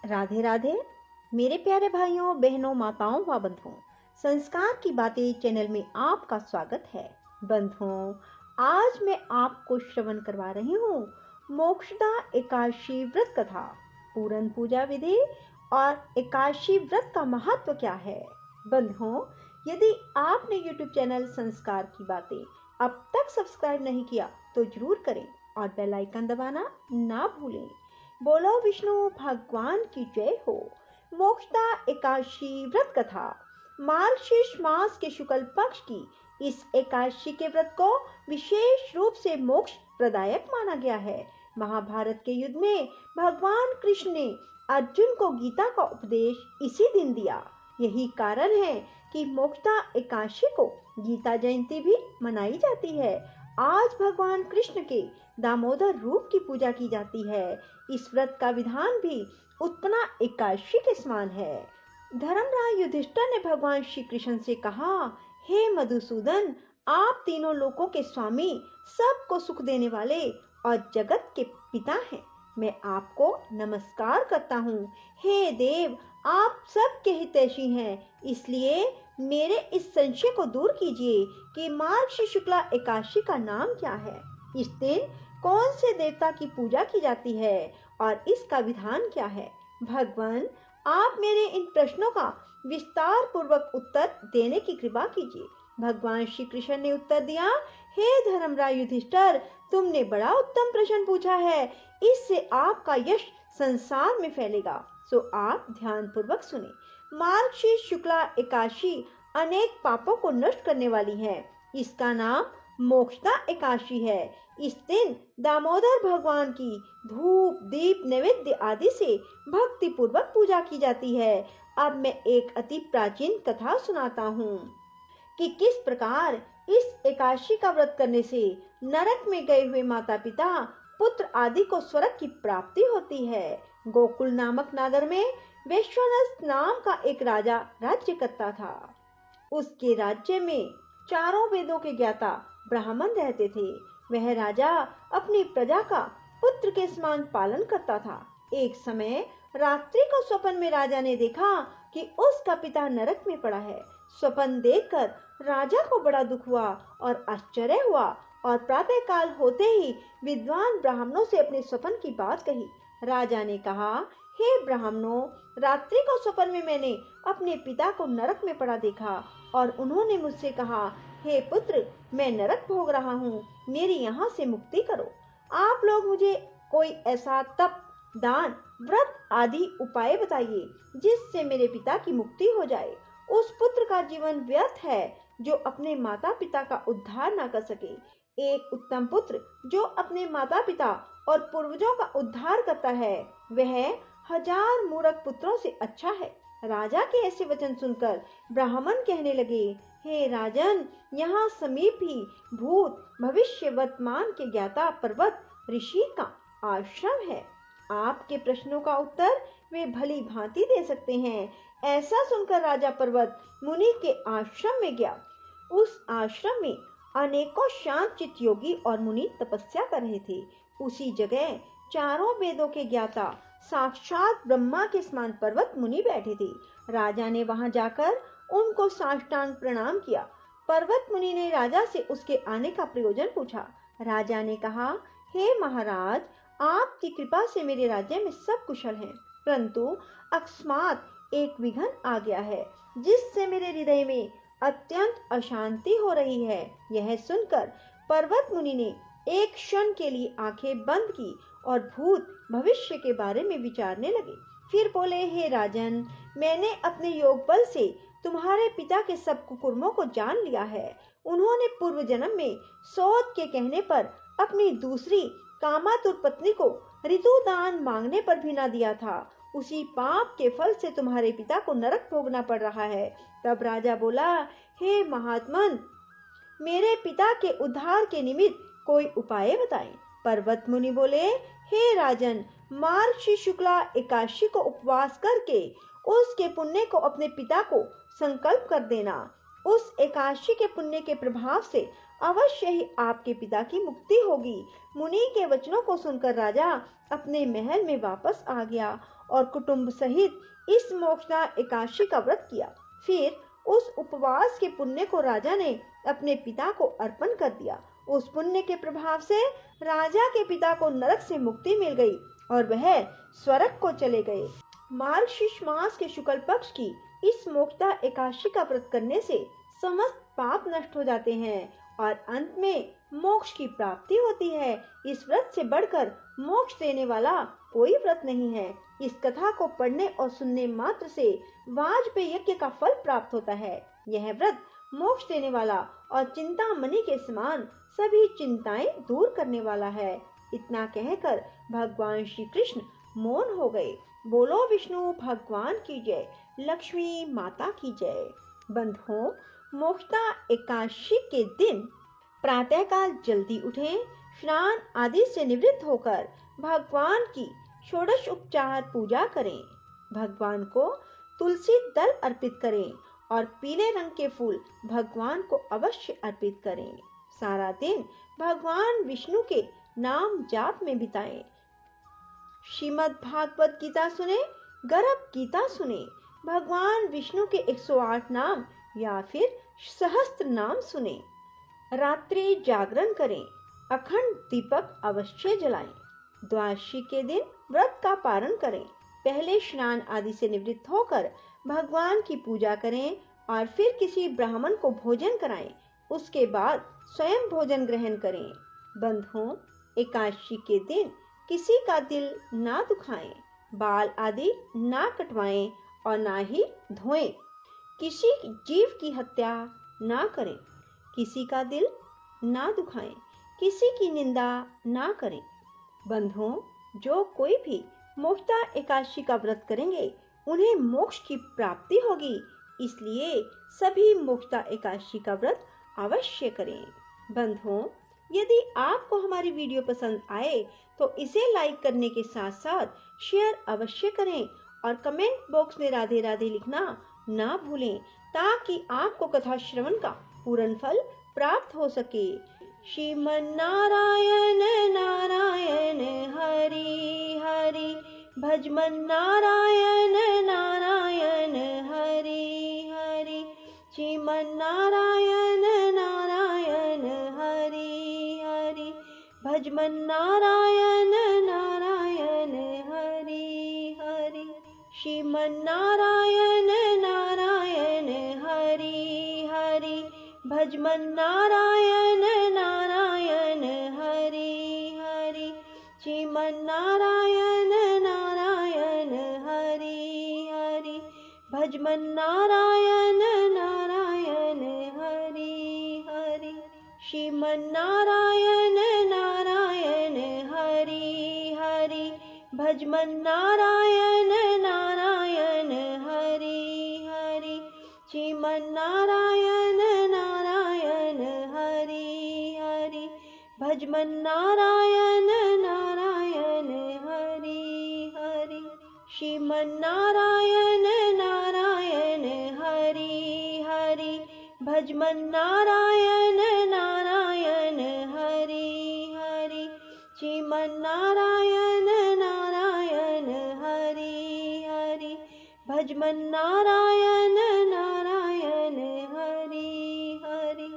राधे राधे मेरे प्यारे भाइयों बहनों माताओं व बंधुओं, संस्कार की बातें चैनल में आपका स्वागत है। बंधुओं, आज मैं आपको श्रवण करवा रही हूँ मोक्षदा एकादशी व्रत कथा, पूरन पूजा विधि और एकादशी व्रत का महत्व क्या है। बंधुओं, यदि आपने YouTube चैनल संस्कार की बातें अब तक सब्सक्राइब नहीं किया तो जरूर करें और बेल आइकन दबाना ना भूलें। बोलो विष्णु भगवान की जय हो। मोक्षदा एकादशी व्रत कथा। मार्गशीर्ष मास के शुक्ल पक्ष की इस एकादशी के व्रत को विशेष रूप से मोक्ष प्रदायक माना गया है। महाभारत के युद्ध में भगवान कृष्ण ने अर्जुन को गीता का उपदेश इसी दिन दिया। यही कारण है कि मोक्षदा एकादशी को गीता जयंती भी मनाई जाती है। आज भगवान कृष्ण के दामोदर रूप की पूजा की जाती है। इस व्रत का विधान भी उत्पन्ना एकादशी के समान है। धर्मराज युधिष्ठिर ने भगवान श्री कृष्ण से कहा, हे मधुसूदन, आप तीनों लोकों के स्वामी, सबको सुख देने वाले और जगत के पिता हैं। मैं आपको नमस्कार करता हूँ। हे देव, आप सबके हितैषी हैं, इसलिए मेरे इस संशय को दूर कीजिए कि मार्गशीर्ष शुक्ला एकादशी का नाम क्या है। इस दिन कौन से देवता की पूजा की जाती है और इसका विधान क्या है। भगवान, आप मेरे इन प्रश्नों का विस्तार पूर्वक उत्तर देने की कृपा कीजिए। भगवान श्री कृष्ण ने उत्तर दिया, हे धर्मराज युधिष्ठिर, तुमने बड़ा उत्तम प्रश्न पूछा है। इससे आपका यश संसार में फैलेगा, सो आप ध्यान पूर्वक सुने। मार्गशीर्ष शुक्ला एकादशी अनेक पापों को नष्ट करने वाली है। इसका नाम मोक्षदा एकादशी है। इस दिन दामोदर भगवान की धूप दीप नैवेद्य आदि से भक्ति पूर्वक पूजा की जाती है। अब मैं एक अति प्राचीन कथा सुनाता हूँ कि किस प्रकार इस एकादशी का व्रत करने से नरक में गए हुए माता पिता पुत्र आदि को स्वर्ग की प्राप्ति होती है। गोकुल नामक नगर में वैश्वानस नाम का एक राजा राज्य करता था। उसके राज्य में चारों वेदों के ज्ञाता ब्राह्मण रहते थे। वह राजा अपनी प्रजा का पुत्र के समान पालन करता था। एक समय रात्रि को स्वप्न में राजा ने देखा कि उसका पिता नरक में पड़ा है। स्वप्न देखकर राजा को बड़ा दुख हुआ और आश्चर्य हुआ और प्रातः काल होते ही विद्वान ब्राह्मणों से अपने स्वप्न की बात कही। राजा ने कहा, हे ब्राह्मणों, रात्रि को स्वप्न में मैंने अपने पिता को नरक में पड़ा देखा और उन्होंने मुझसे कहा, हे पुत्र, मैं नरक भोग रहा हूँ, मेरी यहाँ से मुक्ति करो। आप लोग मुझे कोई ऐसा तप, दान, व्रत आदि उपाय बताइए जिससे मेरे पिता की मुक्ति हो जाए। उस पुत्र का जीवन व्यर्थ है जो अपने माता पिता का उद्धार न कर सके। एक उत्तम पुत्र जो अपने माता पिता और पूर्वजों का उद्धार करता है, वह 1000 मूर्ख पुत्रों से अच्छा है। राजा के ऐसे वचन सुनकर ब्राह्मण कहने लगे, हे राजन, यहाँ समीप ही भूत भविष्य वर्तमान के ज्ञाता पर्वत ऋषि का आश्रम है। आपके प्रश्नों का उत्तर वे भली भांति दे सकते हैं। ऐसा सुनकर राजा पर्वत मुनि के आश्रम में गया। उस आश्रम में अनेकों शांत चित्त योगी और मुनि तपस्या कर रहे थे। उसी जगह चारों वेदों के ज्ञाता साक्षात ब्रह्मा के समान पर्वत मुनि बैठे थे। राजा ने वहां जाकर उनको साष्टांग प्रणाम किया। पर्वत मुनि ने राजा से उसके आने का प्रयोजन पूछा। राजा ने कहा, हे महाराज, आपकी कृपा से मेरे राज्य में सब कुशल हैं, परंतु अकस्मात एक विघ्न आ गया है जिससे मेरे हृदय में अत्यंत अशांति हो रही है। यह सुनकर पर्वत मुनि ने एक क्षण के लिए आंखें बंद की और भूत भविष्य के बारे में विचारने लगे। फिर बोले, हे राजन, मैंने अपने योग बल से तुम्हारे पिता के सब कुकर्मों को जान लिया है। उन्होंने पूर्व जन्म में सौत के कहने पर अपनी दूसरी कामातुर पत्नी को ऋतुदान मांगने पर भी न दिया था। उसी पाप के फल से तुम्हारे पिता को नरक भोगना पड़ रहा है। तब राजा बोला, हे महात्मन, मेरे पिता के उद्धार के निमित्त कोई उपाय बताएं। पर्वत मुनि बोले, हे राजन, मार्गशीर्ष शुक्ला एकादशी को उपवास करके उसके पुण्य को अपने पिता को संकल्प कर देना। उस एकादशी के पुण्य के प्रभाव से अवश्य ही आपके पिता की मुक्ति होगी। मुनि के वचनों को सुनकर राजा अपने महल में वापस आ गया और कुटुंब सहित इस मोक्षदा एकादशी का व्रत किया। फिर उस उपवास के पुण्य को राजा ने अपने पिता को अर्पण कर दिया। उस पुण्य के प्रभाव से राजा के पिता को नरक से मुक्ति मिल गई और वह स्वर्ग को चले गए। मार्गशीर्ष मास के शुक्ल पक्ष की इस मोक्षदा एकादशी का व्रत करने से समस्त पाप नष्ट हो जाते हैं और अंत में मोक्ष की प्राप्ति होती है। इस व्रत से बढ़कर मोक्ष देने वाला कोई व्रत नहीं है। इस कथा को पढ़ने और सुनने मात्र से वाजपेयी यज्ञ का फल प्राप्त होता है। यह व्रत मोक्ष देने वाला और चिंतामणि के समान सभी चिंताएं दूर करने वाला है। इतना कहकर भगवान श्री कृष्ण मौन हो गए। बोलो विष्णु भगवान की जय, लक्ष्मी माता की जय। बंधुओं, मोक्षदा एकादशी के दिन प्रातःकाल जल्दी उठें, स्नान आदि से निवृत्त होकर भगवान की षोडश उपचार पूजा करें। भगवान को तुलसी दल अर्पित करें और पीले रंग के फूल भगवान को अवश्य अर्पित करें। सारा दिन भगवान विष्णु के नाम जाप में बिताएं। श्रीमद् भागवत गीता सुने, गर्भ गीता सुने, भगवान विष्णु के 108 नाम या फिर सहस्त्र नाम सुने। रात्रि जागरण करें, अखंड दीपक अवश्य जलाएं। द्वादशी के दिन व्रत का पारण करें। पहले स्नान आदि से निवृत्त होकर भगवान की पूजा करें और फिर किसी ब्राह्मण को भोजन कराएं। उसके बाद स्वयं भोजन ग्रहण करें। बंधुओं, एकादशी के दिन किसी का दिल ना दुखाएं, बाल आदि ना कटवाएं और ना ही धोएं। किसी जीव की हत्या ना करें, किसी का दिल ना दुखाएं, किसी की निंदा ना करें। बंधुओं, जो कोई भी मोक्षदा एकादशी का व्रत करेंगे उन्हें मोक्ष की प्राप्ति होगी। इसलिए सभी मोक्षदा एकादशी का व्रत अवश्य करें। बंधुओं, यदि आपको हमारी वीडियो पसंद आए तो इसे लाइक करने के साथ साथ शेयर अवश्य करें और कमेंट बॉक्स में राधे राधे लिखना ना भूलें, ताकि आपको कथा श्रवण का पूर्ण फल प्राप्त हो सके। श्रीमन्नारायण नारायण हरि हरि, भजमन नारायण नारायण हरि हरि, श्रीमन्नारायण नारायण हरि हरि, भजमन नारायण नारायण हरि हरि, श्रीमन्नारायण नारायण हरि हरि, भजमन नारायण नारायण हरि हरि, श्रीमन्नारायण नारायण हरि हरि, भजमन नारायण नारायण हरि हरि, श्रीमन्नारायण नारायण हरि हरि, भजमन नारायण नारायण हरि हरि, श्रीमन्नारायण नारायण हरि हरि, भजमन नारायण नारायण हरि हरि, श्रीमन्नारायण नारायण हरि हरि, भजमन नारायण नारायण हरि हरि, श्रीमन्नारायण नारायण हरि हरि, भजमन नारायण नारायण हरि हरि,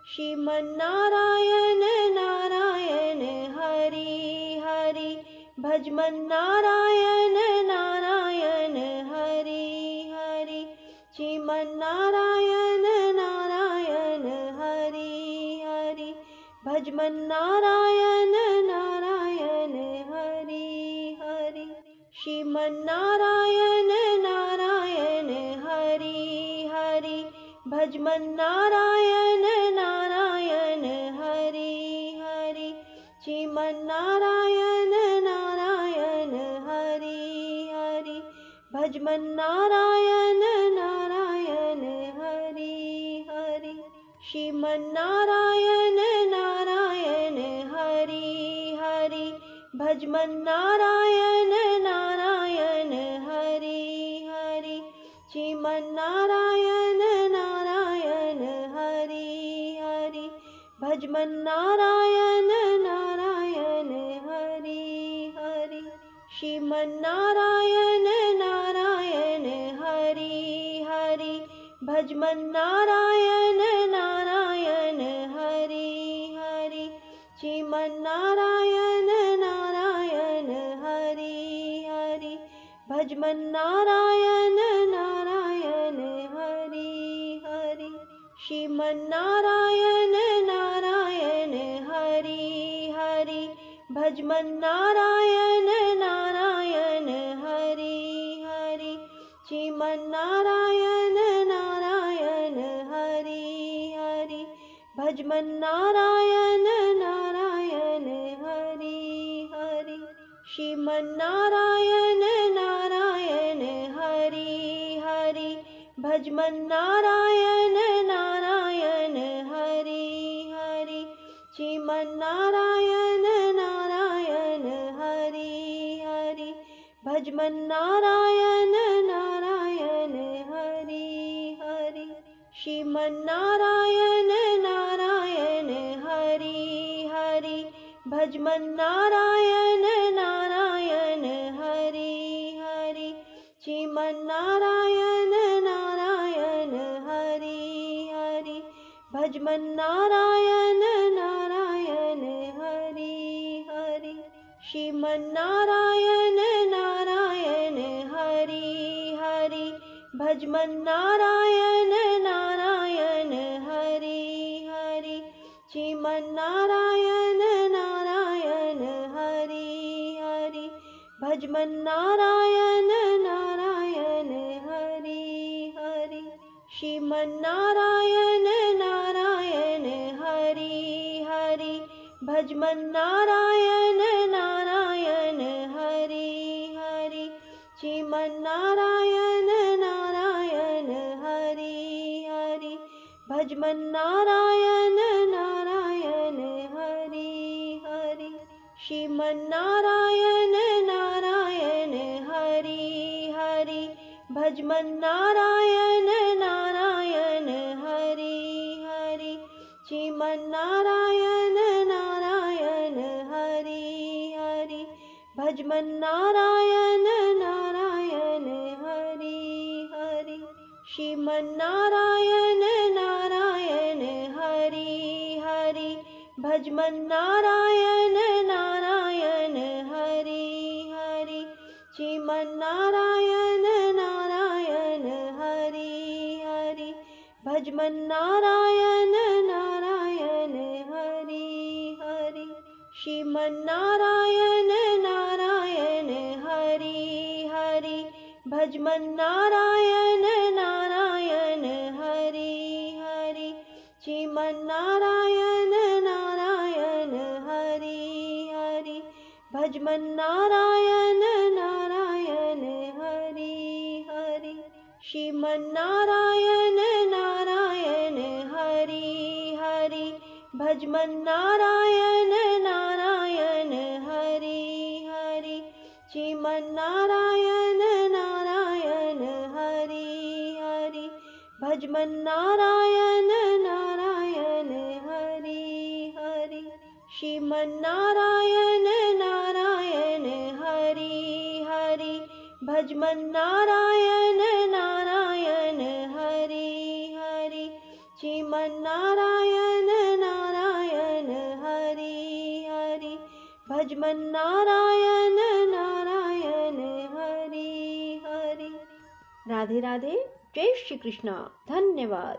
श्रीमन्नारायण नारायण हरि हरि, भजमन नारायण नारायण हरि हरि, श्रीमन्नारायण नारायण हरि हरि, भजमन नारायण नारायण हरि हरि, श्रीमन्नारायण नारायण हरि हरि, भजमन नारायण नारायण हरि हरि, श्रीमन्नारायण नारायण हरि हरि, भजमन नारायण नारायण हरि हरि, श्रीमन्नारायण नारायण हरि हरि, भजमन नारायण नारायण हरि हरि, श्रीमन्नारायण नारायण हरि हरि, भजमन श्रीमन्नारायण नारायण हरि हरि, श्रीमन्नारायण नारायण हरि हरि, भजमन्नारायण नारायण हरि हरि, श्रीमन्नारायण नारायण हरि हरि, भजमन्नारायण नारायण हरि हरि, श्रीमन्नारायण नारायण हरि हरि, भजमन्नारायण नारायण हरि हरि, श्रीमन्नारायण नारायण हरि हरि, भजमन्नारायण नारायण हरि हरि, श्रीमन्नारायण नारायण हरि हरि, भजमन्नारायण नारायण हरि हरि, श्रीमन्नारायण नारायण हरि हरि, भजमन्नारायण नारायण हरि हरि, श्रीमन्नारायण नारायण हरि हरि, भजमन्नारायण नारायण हरि हरि, श्रीमन्नारायण नारायण हरि हरि, भजमन्नारायण नारायण हरि हरि, श्रीमन्नारायण नारायण हरि हरि, भजमन्नारायण नारायण हरि हरि, श्रीमन्नारायण नारायण हरि हरि, भजमन्नारायण नारायण हरि हरि, श्रीमन्नारायण नारायण हरि हरि, भजमन्नारायण नारायण हरि हरि, श्रीमन्नारायण नारायण हरि हरि, भजमन्नारायण नारायण हरि हरि, श्रीमन्नारायण नारायण हरि हरि, भजमन्नारायण नारायण हरि हरि, श्रीमन्नारायण नारायण हरि हरि, भजमन्नारायण नारायण हरि हरि, श्रीमन्नारायण नारायण हरि हरि, भजमन्नारायण नारायण हरि हरि, श्रीमन्नारायण नारायण हरि हरि, भजमन्नारायण नारायण हरि हरि, श्रीमन्नारायण नारायण हरि हरि, भजमन्नारायण नारायण हरि हरि, श्रीमन्नारायण नारायण हरि हरि, भजमन्नारायण नारायण हरि हरि, श्रीमन्नारायण नारायण हरि हरि, भजमन्नारायण नारायण हरि हरि, श्रीमन्नारायण नारायण हरि हरि, भजमन्नारायण नारायण हरि हरि, श्रीमन्नारायण नारायण हरि हरि, भजमन्नारायण नारायण हरि हरि, श्रीमन्नारायण नारायण हरि हरि, भजमन्नारायण नारायण हरि हरि। राधे राधे, जय श्री कृष्ण, धन्यवाद।